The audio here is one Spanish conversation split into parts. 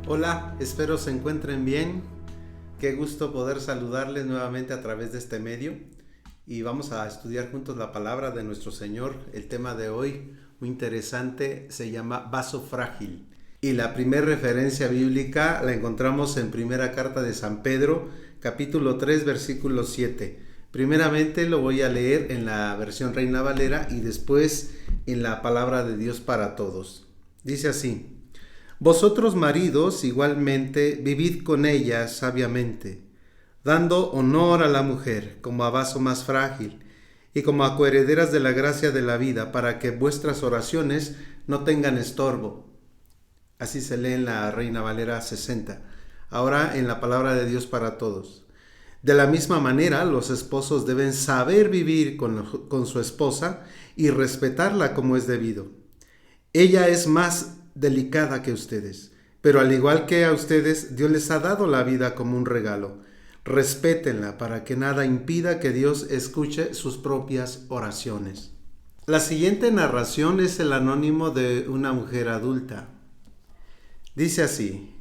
Hola, espero se encuentren bien. Qué gusto poder saludarles nuevamente a través de este medio. Y vamos a estudiar juntos la palabra de nuestro Señor. El tema de hoy, muy interesante, se llama vaso frágil. Y la primera referencia bíblica la encontramos en primera carta de San Pedro, capítulo 3, versículo 7. Primeramente lo voy a leer en la versión Reina Valera y después en la palabra de Dios para todos. Dice así: Vosotros maridos igualmente vivid con ella sabiamente, dando honor a la mujer como a vaso más frágil y como a coherederas de la gracia de la vida, para que vuestras oraciones no tengan estorbo. Así se lee en la Reina Valera 60. Ahora en la palabra de Dios para todos. De la misma manera, los esposos deben saber vivir con su esposa y respetarla como es debido. Ella es más delicada que ustedes, pero al igual que a ustedes, Dios les ha dado la vida como un regalo. Respétenla para que nada impida que Dios escuche sus propias oraciones. La siguiente narración es el anónimo de una mujer adulta. Dice así: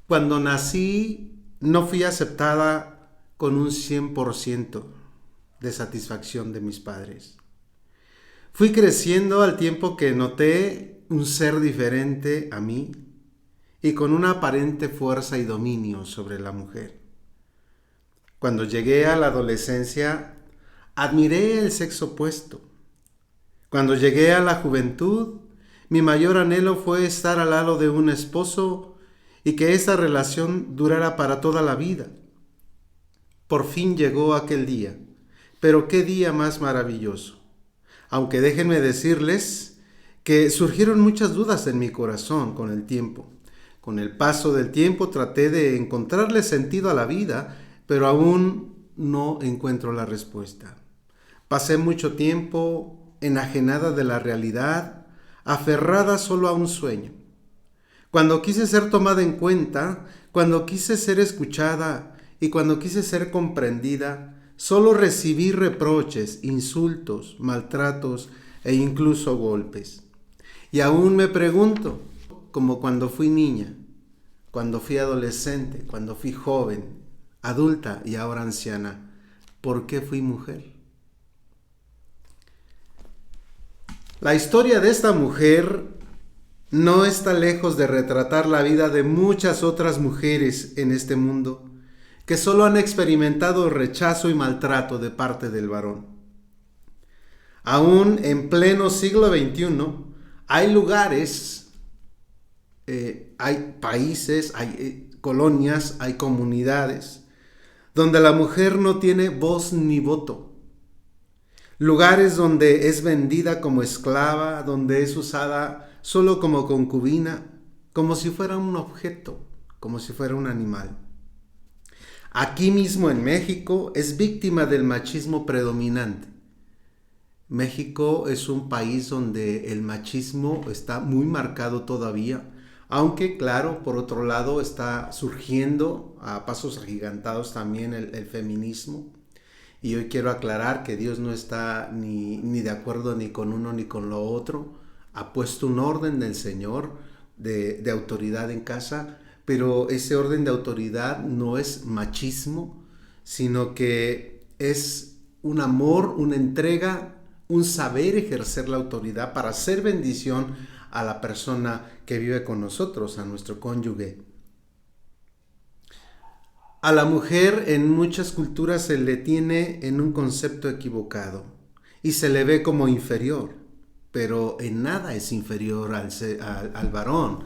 Cuando nací no fui aceptada con un 100% de satisfacción de mis padres. Fui creciendo al tiempo que noté un ser diferente a mí y con una aparente fuerza y dominio sobre la mujer. Cuando llegué a la adolescencia, admiré el sexo opuesto. Cuando llegué a la juventud, mi mayor anhelo fue estar al lado de un esposo y que esa relación durara para toda la vida. Por fin llegó aquel día, pero qué día más maravilloso. Aunque déjenme decirles que surgieron muchas dudas en mi corazón con el tiempo. Con el paso del tiempo traté de encontrarle sentido a la vida, pero aún no encuentro la respuesta. Pasé mucho tiempo enajenada de la realidad, aferrada solo a un sueño. Cuando quise ser tomada en cuenta, cuando quise ser escuchada y cuando quise ser comprendida, solo recibí reproches, insultos, maltratos e incluso golpes. Y aún me pregunto, como cuando fui niña, cuando fui adolescente, cuando fui joven, adulta y ahora anciana, ¿por qué fui mujer? La historia de esta mujer no está lejos de retratar la vida de muchas otras mujeres en este mundo que solo han experimentado rechazo y maltrato de parte del varón. Aún en pleno siglo XXI, hay lugares, hay países, hay colonias, hay comunidades donde la mujer no tiene voz ni voto. Lugares donde es vendida como esclava, donde es usada solo como concubina, como si fuera un objeto, como si fuera un animal. Aquí mismo en México es víctima del machismo predominante. México es un país donde el machismo está muy marcado todavía, aunque claro, por otro lado está surgiendo a pasos agigantados también el feminismo. Y hoy quiero aclarar que Dios no está ni de acuerdo ni con uno ni con lo otro. Ha puesto un orden del Señor de autoridad en casa, pero ese orden de autoridad no es machismo, sino que es un amor, una entrega, un saber ejercer la autoridad para hacer bendición a la persona que vive con nosotros, a nuestro cónyuge. A la mujer en muchas culturas se le tiene en un concepto equivocado y se le ve como inferior, pero en nada es inferior al varón.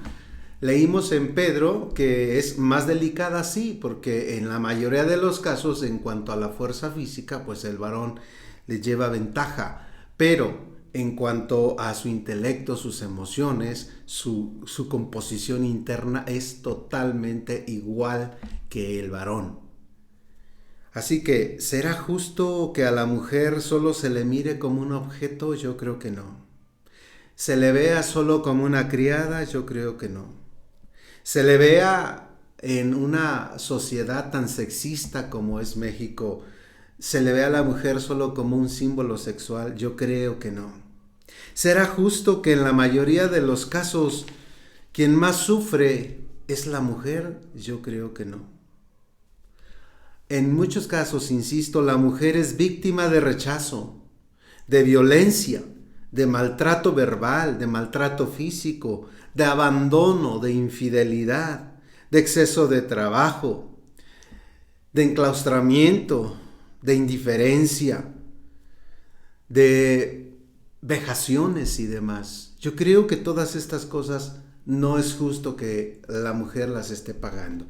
Leímos en Pedro que es más delicada, sí, porque en la mayoría de los casos, en cuanto a la fuerza física, pues el varón le lleva ventaja, pero en cuanto a su intelecto, sus emociones, su composición interna es totalmente igual que el varón. Así que, ¿será justo que a la mujer solo se le mire como un objeto? Yo creo que no. ¿Se le vea solo como una criada? Yo creo que no. ¿Se le vea en una sociedad tan sexista como es México? ¿Se le ve a la mujer solo como un símbolo sexual? Yo creo que no. ¿Será justo que en la mayoría de los casos quien más sufre ¿Es la mujer? Yo creo que no. En muchos casos, insisto, la mujer es víctima de rechazo, de violencia, de maltrato verbal, de maltrato físico, de abandono, de infidelidad, de exceso de trabajo, de enclaustramiento, de indiferencia, de vejaciones y demás. Yo creo que todas estas cosas no es justo que la mujer las esté pagando.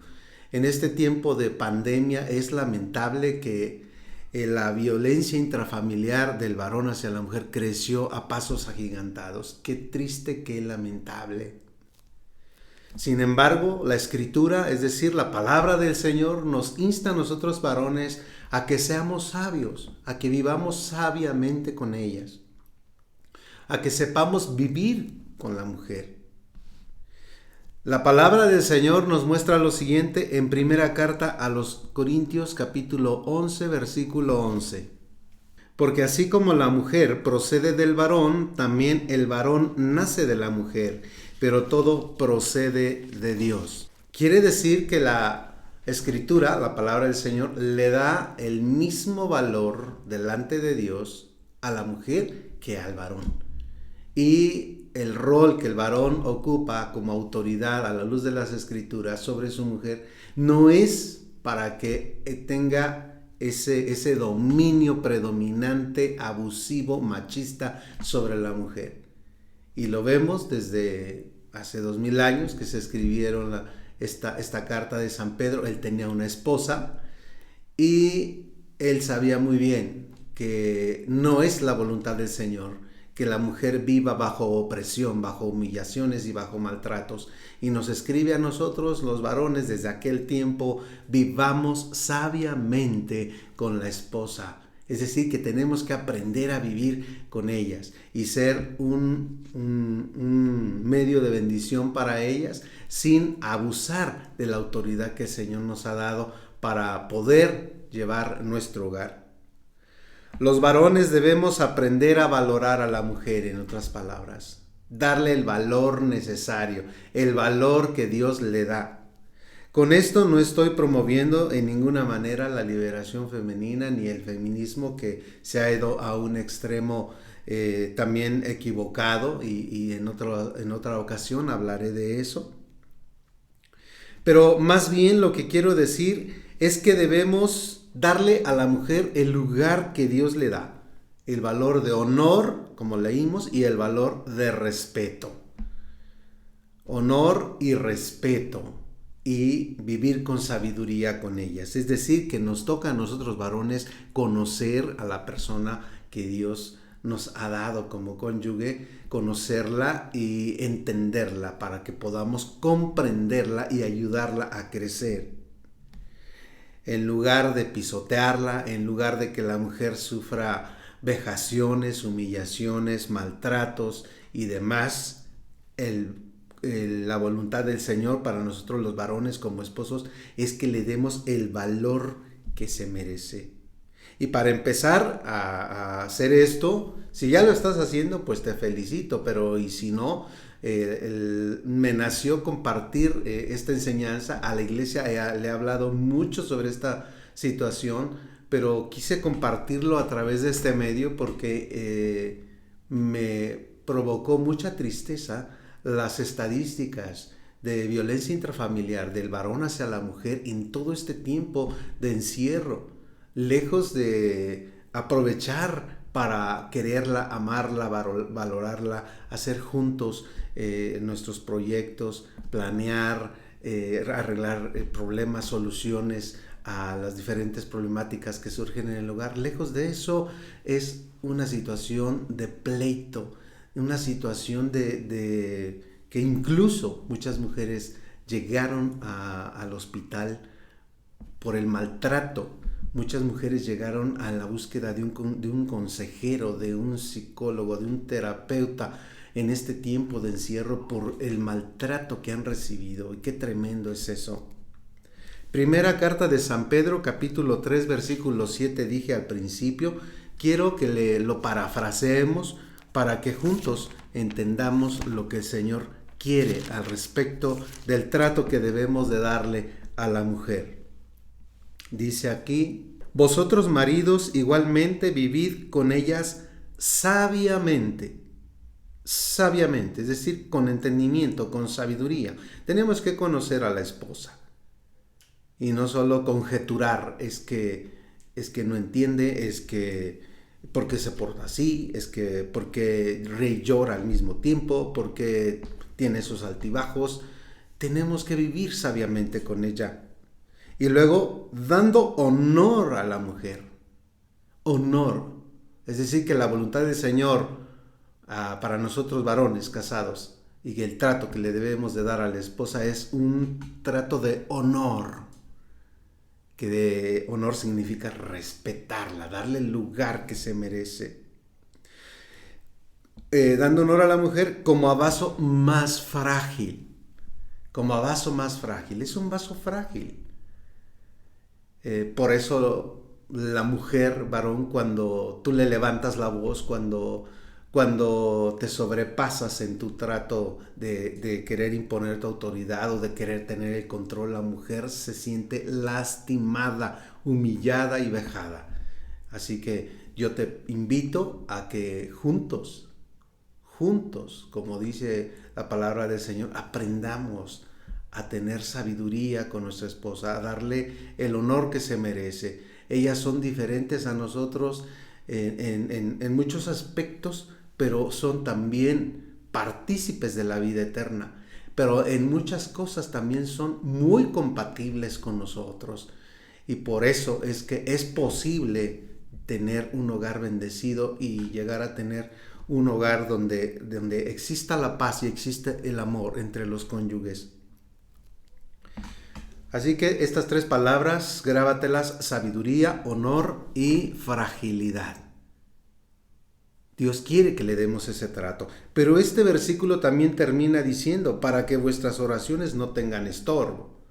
En este tiempo de pandemia es lamentable que la violencia intrafamiliar del varón hacia la mujer creció a pasos agigantados. Qué triste, qué lamentable. Sin embargo, la Escritura, es decir, la palabra del Señor, nos insta a nosotros varones a que seamos sabios, a que vivamos sabiamente con ellas, a que sepamos vivir con la mujer. La palabra del Señor nos muestra lo siguiente en primera carta a los Corintios capítulo 11 versículo 11. Porque así como la mujer procede del varón, también el varón nace de la mujer, pero todo procede de Dios. Quiere decir que la Escritura, la palabra del Señor, le da el mismo valor delante de Dios a la mujer que al varón. Y el rol que el varón ocupa como autoridad a la luz de las Escrituras sobre su mujer no es para que tenga ese dominio predominante, abusivo, machista sobre la mujer. Y lo vemos desde hace 2000 años que se escribieron esta carta de San Pedro. Él tenía una esposa y él sabía muy bien que no es la voluntad del Señor que la mujer viva bajo opresión, bajo humillaciones y bajo maltratos. Y nos escribe a nosotros, los varones, desde aquel tiempo, vivamos sabiamente con la esposa. Es decir, que tenemos que aprender a vivir con ellas y ser un medio de bendición para ellas sin abusar de la autoridad que el Señor nos ha dado para poder llevar nuestro hogar. Los varones debemos aprender a valorar a la mujer, en otras palabras, darle el valor necesario, el valor que Dios le da. Con esto no estoy promoviendo en ninguna manera la liberación femenina ni el feminismo que se ha ido a un extremo también equivocado y en otra ocasión hablaré de eso. Pero más bien lo que quiero decir es que debemos darle a la mujer el lugar que Dios le da, el valor de honor, como leímos, y el valor de respeto. Honor y respeto, y vivir con sabiduría con ellas. Es decir, que nos toca a nosotros varones conocer a la persona que Dios nos ha dado como cónyuge, conocerla y entenderla para que podamos comprenderla y ayudarla a crecer. En lugar de pisotearla, en lugar de que la mujer sufra vejaciones, humillaciones, maltratos y demás, la voluntad del Señor para nosotros los varones como esposos es que le demos el valor que se merece. Y para empezar a hacer esto, si ya lo estás haciendo, pues te felicito, pero y si no, me nació compartir esta enseñanza a la iglesia. Le he hablado mucho sobre esta situación, pero quise compartirlo a través de este medio porque me provocó mucha tristeza las estadísticas de violencia intrafamiliar del varón hacia la mujer en todo este tiempo de encierro, lejos de aprovechar para quererla, amarla, valorarla, hacer juntos nuestros proyectos, planear, arreglar problemas, soluciones a las diferentes problemáticas que surgen en el hogar. Lejos de eso es una situación de pleito, una situación de que incluso muchas mujeres llegaron al hospital por el maltrato. Muchas mujeres llegaron a la búsqueda de un consejero, de un psicólogo, de un terapeuta en este tiempo de encierro por el maltrato que han recibido. Y qué tremendo es eso. Primera carta de San Pedro, capítulo 3, versículo 7, dije al principio. Quiero que lo parafraseemos para que juntos entendamos lo que el Señor quiere al respecto del trato que debemos de darle a la mujer. Dice aquí: vosotros maridos igualmente vivid con ellas sabiamente, es decir, con entendimiento, con sabiduría. Tenemos que conocer a la esposa y no solo conjeturar, es que no entiende, es que porque se porta así, es que porque ríe y llora al mismo tiempo, porque tiene esos altibajos. Tenemos que vivir sabiamente con ella. Y luego dando honor a la mujer. Honor. Es decir, que la voluntad del Señor para nosotros varones casados y que el trato que le debemos de dar a la esposa es un trato de honor. Que de honor significa respetarla, darle el lugar que se merece. Dando honor a la mujer como a vaso más frágil. Como a vaso más frágil. Es un vaso frágil. Por eso la mujer, varón, cuando tú le levantas la voz, cuando te sobrepasas en tu trato de querer imponer tu autoridad o de querer tener el control, la mujer se siente lastimada, humillada y vejada. Así que yo te invito a que juntos, como dice la palabra del Señor, aprendamos a tener sabiduría con nuestra esposa, a darle el honor que se merece. Ellas son diferentes a nosotros en muchos aspectos, pero son también partícipes de la vida eterna. Pero en muchas cosas también son muy compatibles con nosotros. Y por eso es que es posible tener un hogar bendecido y llegar a tener un hogar donde exista la paz y existe el amor entre los cónyuges. Así que estas tres palabras, grábatelas: sabiduría, honor y fragilidad. Dios quiere que le demos ese trato. Pero este versículo también termina diciendo: para que vuestras oraciones no tengan estorbo.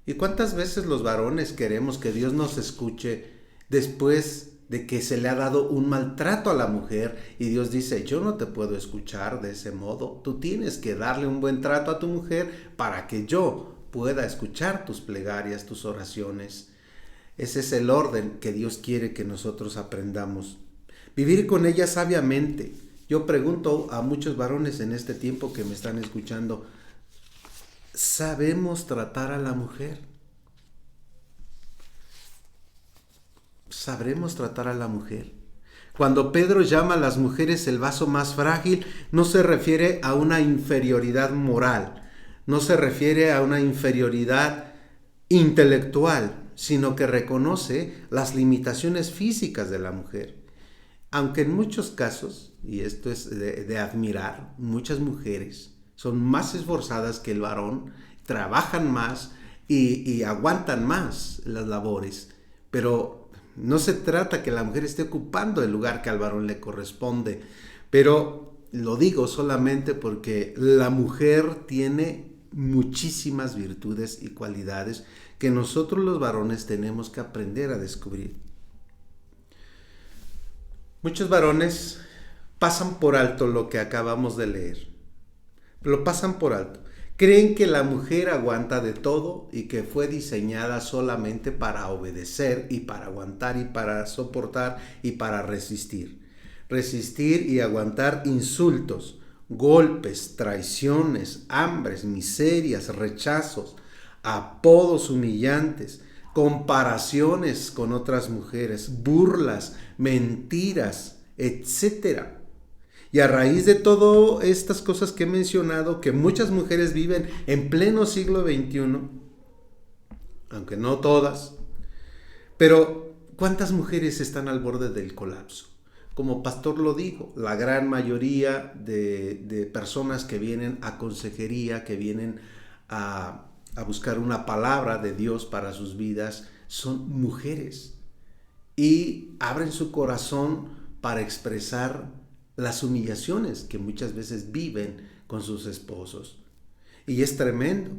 ¿Y cuántas veces los varones queremos que Dios nos escuche después de que se le ha dado un maltrato a la mujer? Y Dios dice: yo no te puedo escuchar de ese modo. Tú tienes que darle un buen trato a tu mujer para que yo pueda escuchar tus plegarias, tus oraciones. Ese es el orden que Dios quiere que nosotros aprendamos. Vivir con ella sabiamente. Yo pregunto a muchos varones en este tiempo que me están escuchando: ¿sabemos tratar a la mujer? ¿Sabremos tratar a la mujer? Cuando Pedro llama a las mujeres el vaso más frágil, no se refiere a una inferioridad moral, no se refiere a una inferioridad intelectual, sino que reconoce las limitaciones físicas de la mujer. Aunque en muchos casos, y esto es de admirar, muchas mujeres son más esforzadas que el varón, trabajan más y aguantan más las labores, pero no se trata que la mujer esté ocupando el lugar que al varón le corresponde, pero lo digo solamente porque la mujer tiene muchísimas virtudes y cualidades que nosotros los varones tenemos que aprender a descubrir. Muchos varones pasan por alto lo que acabamos de leer. Lo pasan por alto. Creen que la mujer aguanta de todo y que fue diseñada solamente para obedecer y para aguantar y para soportar y para resistir. Resistir y aguantar insultos, golpes, traiciones, hambres, miserias, rechazos, apodos humillantes, comparaciones con otras mujeres, burlas, mentiras, etc. Y a raíz de todas estas cosas que he mencionado, que muchas mujeres viven en pleno siglo XXI, aunque no todas, pero ¿cuántas mujeres están al borde del colapso? Como pastor lo digo, la gran mayoría de personas que vienen a consejería, que vienen a buscar una palabra de Dios para sus vidas, son mujeres. Y abren su corazón para expresar las humillaciones que muchas veces viven con sus esposos. Y es tremendo,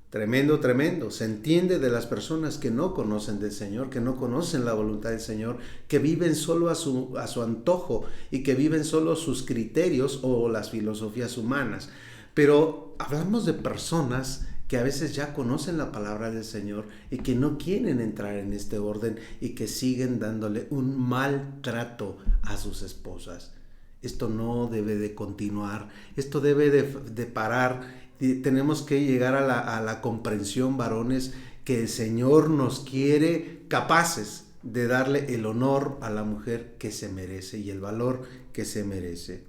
tremendo, tremendo. Se entiende de las personas que no conocen del Señor, que no conocen la voluntad del Señor, que viven solo a su antojo y que viven solo sus criterios o las filosofías humanas. Pero hablamos de personas que a veces ya conocen la palabra del Señor y que no quieren entrar en este orden y que siguen dándole un maltrato a sus esposas. Esto no debe de continuar, esto debe de parar. Y tenemos que llegar a la comprensión, varones, que el Señor nos quiere capaces de darle el honor a la mujer que se merece y el valor que se merece.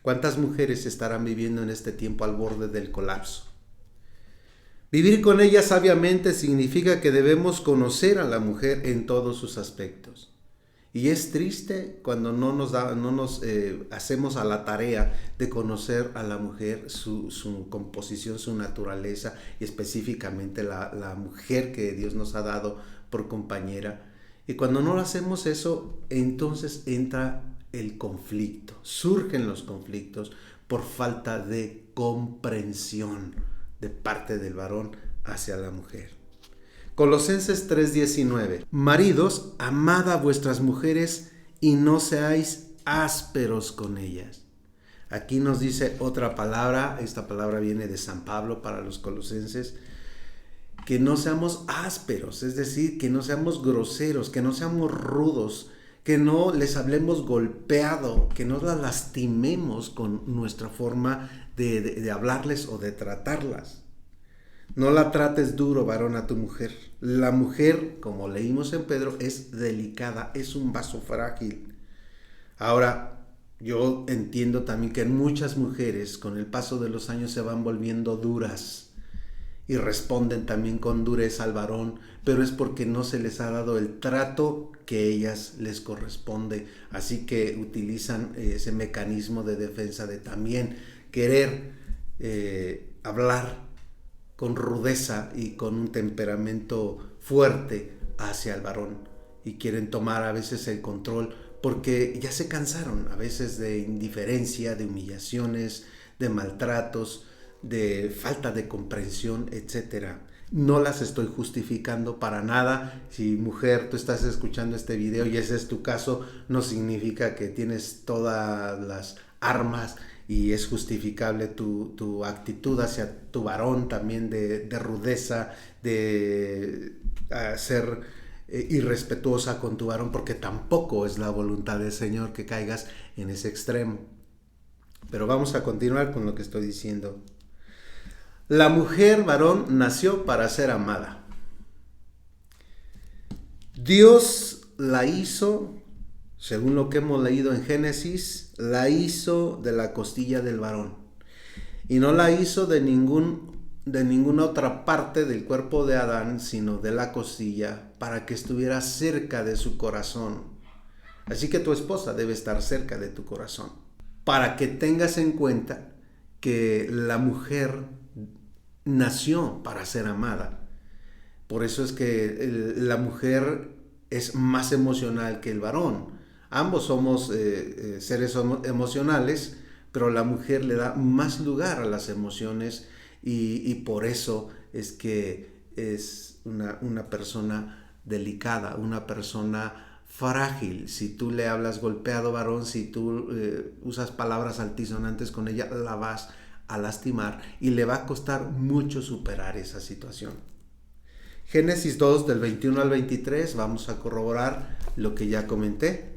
¿Cuántas mujeres estarán viviendo en este tiempo al borde del colapso? Vivir con ella sabiamente significa que debemos conocer a la mujer en todos sus aspectos. Y es triste cuando no nos hacemos a la tarea de conocer a la mujer, su composición, su naturaleza, y específicamente la mujer que Dios nos ha dado por compañera. Y cuando no hacemos eso, entonces entra el conflicto, surgen los conflictos por falta de comprensión de parte del varón hacia la mujer. Colosenses 3:19. Maridos, amad a vuestras mujeres y no seáis ásperos con ellas. Aquí nos dice otra palabra, esta palabra viene de San Pablo para los colosenses, que no seamos ásperos, es decir, que no seamos groseros, que no seamos rudos, que no les hablemos golpeado, que no las lastimemos con nuestra forma de hablarles o de tratarlas. No la trates duro, varón, a tu mujer. La mujer, como leímos en Pedro, es delicada, es un vaso frágil. Ahora, yo entiendo también que muchas mujeres con el paso de los años se van volviendo duras y responden también con dureza al varón, pero es porque no se les ha dado el trato que a ellas les corresponde. Así que utilizan ese mecanismo de defensa de también querer hablar con rudeza y con un temperamento fuerte hacia el varón, y quieren tomar a veces el control porque ya se cansaron a veces de indiferencia, de humillaciones, de maltratos, de falta de comprensión, etc. No las estoy justificando para nada. Si mujer, tú estás escuchando este video y ese es tu caso, no significa que tienes todas las armas y es justificable tu actitud hacia tu varón también de rudeza, de ser irrespetuosa con tu varón, porque tampoco es la voluntad del Señor que caigas en ese extremo. Pero vamos a continuar con lo que estoy diciendo. La mujer, varón, nació para ser amada. Dios la hizo, según lo que hemos leído en Génesis, la hizo de la costilla del varón. Y no la hizo de ninguna otra parte del cuerpo de Adán, sino de la costilla, para que estuviera cerca de su corazón. Así que tu esposa debe estar cerca de tu corazón, para que tengas en cuenta que la mujer nació para ser amada. Por eso es que la mujer es más emocional que el varón. Ambos somos seres emocionales, pero la mujer le da más lugar a las emociones y por eso es que es una persona delicada, una persona frágil. Si tú le hablas golpeado, varón, si tú usas palabras altisonantes con ella, la vas a lastimar y le va a costar mucho superar esa situación. Génesis 2 del 21 al 23, vamos a corroborar lo que ya comenté.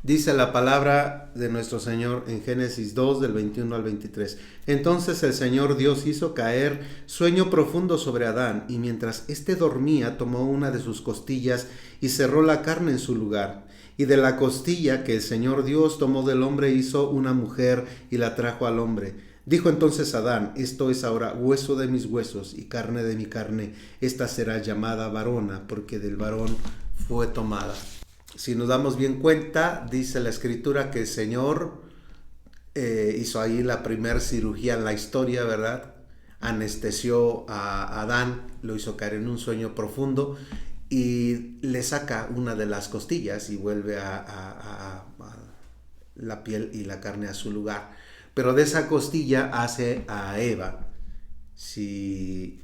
Dice la palabra de nuestro Señor en Génesis 2 del 21 al 23. Entonces el Señor Dios hizo caer sueño profundo sobre Adán, y mientras éste dormía tomó una de sus costillas y cerró la carne en su lugar. Y de la costilla que el Señor Dios tomó del hombre hizo una mujer y la trajo al hombre. Dijo entonces Adán: esto es ahora hueso de mis huesos y carne de mi carne. Esta será llamada varona, porque del varón fue tomada. Si nos damos bien cuenta, dice la Escritura que el Señor hizo ahí la primera cirugía en la historia, ¿verdad? Anestesió a Adán, lo hizo caer en un sueño profundo y le saca una de las costillas y vuelve a la piel y la carne a su lugar. Pero de esa costilla hace a Eva. Si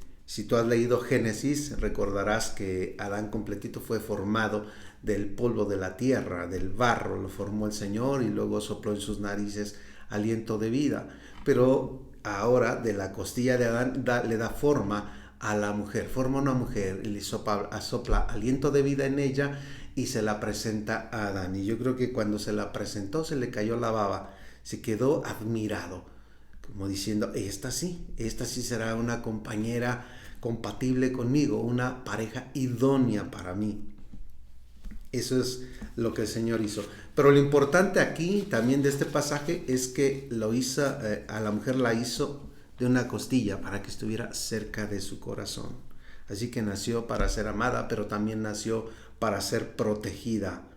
tú has leído Génesis, recordarás que Adán completito fue formado del polvo de la tierra, del barro, lo formó el Señor y luego sopló en sus narices aliento de vida. Pero ahora de la costilla de Adán le da forma a la mujer, forma una mujer y le sopla aliento de vida en ella y se la presenta a Adán. Y yo creo que cuando se la presentó se le cayó la baba, se quedó admirado, como diciendo, esta sí será una compañera compatible conmigo, una pareja idónea para mí. Eso es lo que el Señor hizo. Pero lo importante aquí también de este pasaje es que lo hizo, a la mujer la hizo de una costilla para que estuviera cerca de su corazón. Así que nació para ser amada, pero también nació para ser protegida.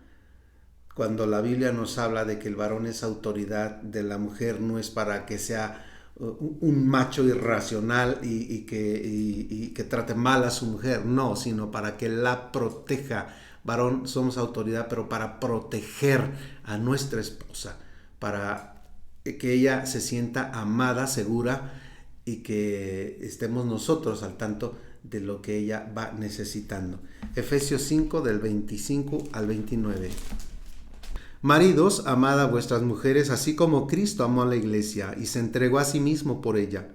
Cuando la Biblia nos habla de que el varón es autoridad de la mujer, no es para que sea un macho irracional y que trate mal a su mujer, no, sino para que la proteja. Varón, somos autoridad, pero para proteger a nuestra esposa, para que ella se sienta amada, segura, y que estemos nosotros al tanto de lo que ella va necesitando. Efesios 5 del 25 al 29. Maridos, amad a vuestras mujeres, así como Cristo amó a la iglesia y se entregó a sí mismo por ella,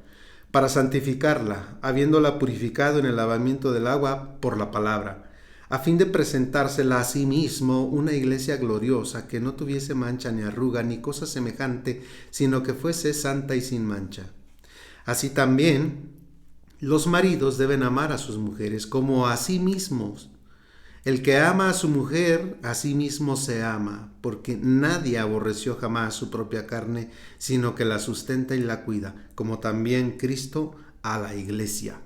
para santificarla, habiéndola purificado en el lavamiento del agua por la palabra, a fin de presentársela a sí mismo una iglesia gloriosa, que no tuviese mancha ni arruga ni cosa semejante, sino que fuese santa y sin mancha. Así también los maridos deben amar a sus mujeres como a sí mismos. El que ama a su mujer, a sí mismo se ama, porque nadie aborreció jamás su propia carne, sino que la sustenta y la cuida, como también Cristo a la iglesia.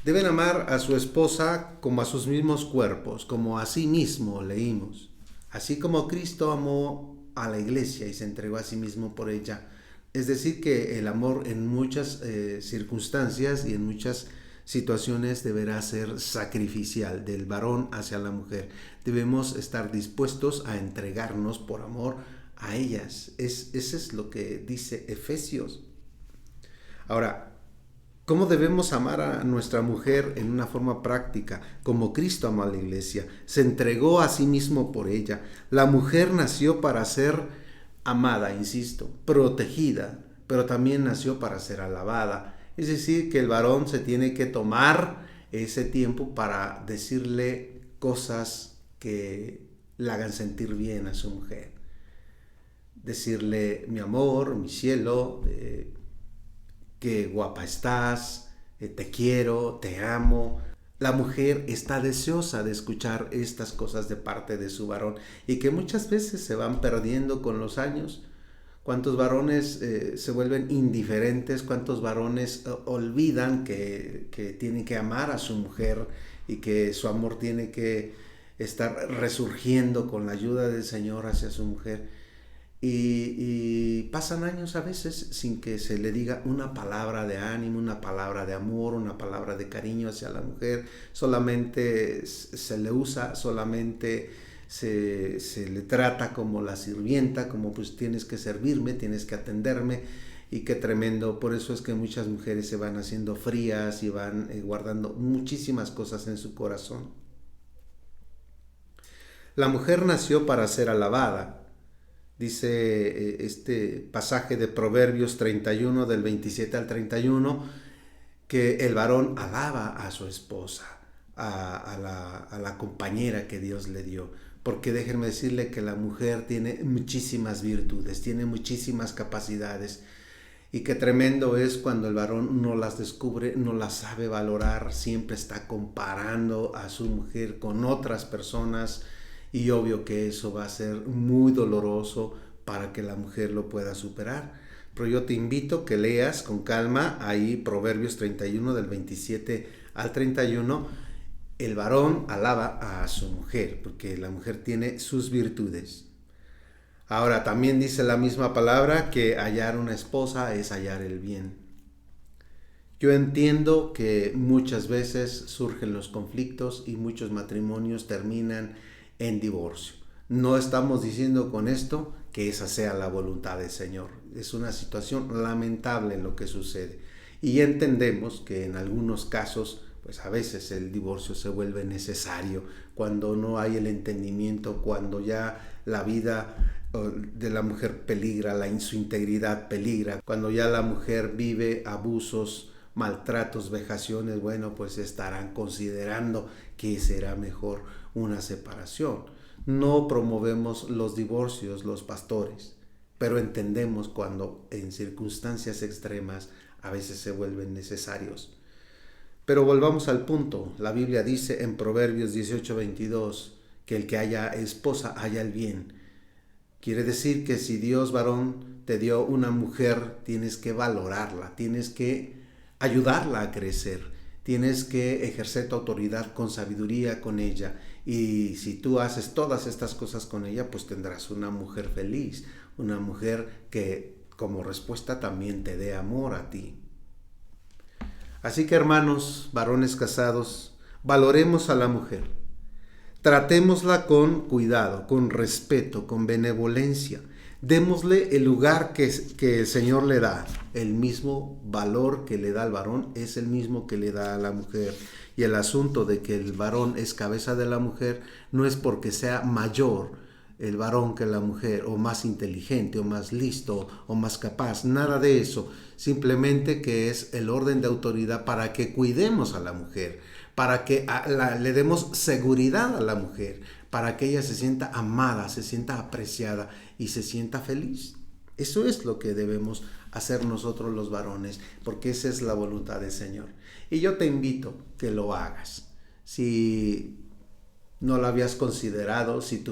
Deben amar a su esposa como a sus mismos cuerpos, como a sí mismo, leímos. Así como Cristo amó a la iglesia y se entregó a sí mismo por ella. Es decir, que el amor en muchas circunstancias y en muchas situaciones deberá ser sacrificial, del varón hacia la mujer. Debemos estar dispuestos a entregarnos por amor a ellas. Eso es lo que dice Efesios. Ahora, ¿cómo debemos amar a nuestra mujer en una forma práctica? Como Cristo amó a la iglesia, se entregó a sí mismo por ella. La mujer nació para ser amada, insisto, protegida, pero también nació para ser alabada. Es decir, que el varón se tiene que tomar ese tiempo para decirle cosas que la hagan sentir bien a su mujer. Decirle, mi amor, mi cielo, qué guapa estás, te quiero, te amo. La mujer está deseosa de escuchar estas cosas de parte de su varón y que muchas veces se van perdiendo con los años. ¿Cuántos varones se vuelven indiferentes? ¿Cuántos varones olvidan que tienen que amar a su mujer y que su amor tiene que estar resurgiendo con la ayuda del Señor hacia su mujer? Y pasan años a veces sin que se le diga una palabra de ánimo, una palabra de amor, una palabra de cariño hacia la mujer. Solamente se le usa, solamente se le trata como la sirvienta, como pues tienes que servirme, tienes que atenderme. Y qué tremendo. Por eso es que muchas mujeres se van haciendo frías y van guardando muchísimas cosas en su corazón. La mujer nació para ser alabada. Dice este pasaje de Proverbios 31 del 27 al 31 que el varón alaba a su esposa, a la compañera que Dios le dio. Porque déjenme decirle que la mujer tiene muchísimas virtudes, tiene muchísimas capacidades. Y qué tremendo es cuando el varón no las descubre, no las sabe valorar, siempre está comparando a su mujer con otras personas. Y obvio que eso va a ser muy doloroso para que la mujer lo pueda superar. Pero yo te invito que leas con calma ahí Proverbios 31 del 27 al 31. El varón alaba a su mujer porque la mujer tiene sus virtudes. Ahora también dice la misma palabra que hallar una esposa es hallar el bien. Yo entiendo que muchas veces surgen los conflictos y muchos matrimonios terminan en divorcio. No estamos diciendo con esto que esa sea la voluntad del Señor. Es una situación lamentable lo que sucede. Y entendemos que en algunos casos, pues a veces el divorcio se vuelve necesario cuando no hay el entendimiento, cuando ya la vida de la mujer peligra, su integridad peligra. Cuando ya la mujer vive abusos, maltratos, vejaciones, bueno, pues estarán considerando que será mejor una separación. No promovemos los divorcios, los pastores, pero entendemos cuando en circunstancias extremas a veces se vuelven necesarios. Pero volvamos al punto. La Biblia dice en Proverbios 18:22 que el que haya esposa haya el bien. Quiere decir que si Dios, varón, te dio una mujer, tienes que valorarla, tienes que ayudarla a crecer, tienes que ejercer tu autoridad con sabiduría con ella. Y si tú haces todas estas cosas con ella, pues tendrás una mujer feliz, una mujer que como respuesta también te dé amor a ti. Así que, hermanos, varones casados, valoremos a la mujer. Tratémosla con cuidado, con respeto, con benevolencia. Démosle el lugar que el Señor le da. El mismo valor que le da al varón es el mismo que le da a la mujer. Y el asunto de que el varón es cabeza de la mujer no es porque sea mayor el varón que la mujer, o más inteligente, o más listo, o más capaz. Nada de eso. Simplemente que es el orden de autoridad para que cuidemos a la mujer, para que le demos seguridad a la mujer, para que ella se sienta amada, se sienta apreciada y se sienta feliz. Eso es lo que debemos hacer nosotros los varones, porque esa es la voluntad del Señor. Y yo te invito que lo hagas. Si no lo habías considerado, si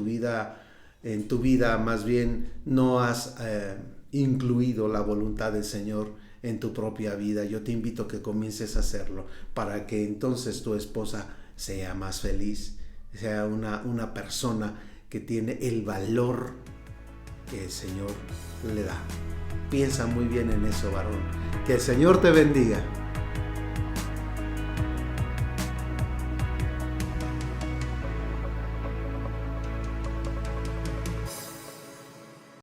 en tu vida más bien no has incluido la voluntad del Señor en tu propia vida, yo te invito a que comiences a hacerlo para que entonces tu esposa sea más feliz, sea una persona que tiene el valor que el Señor le da. Piensa muy bien en eso, varón. Que el Señor te bendiga.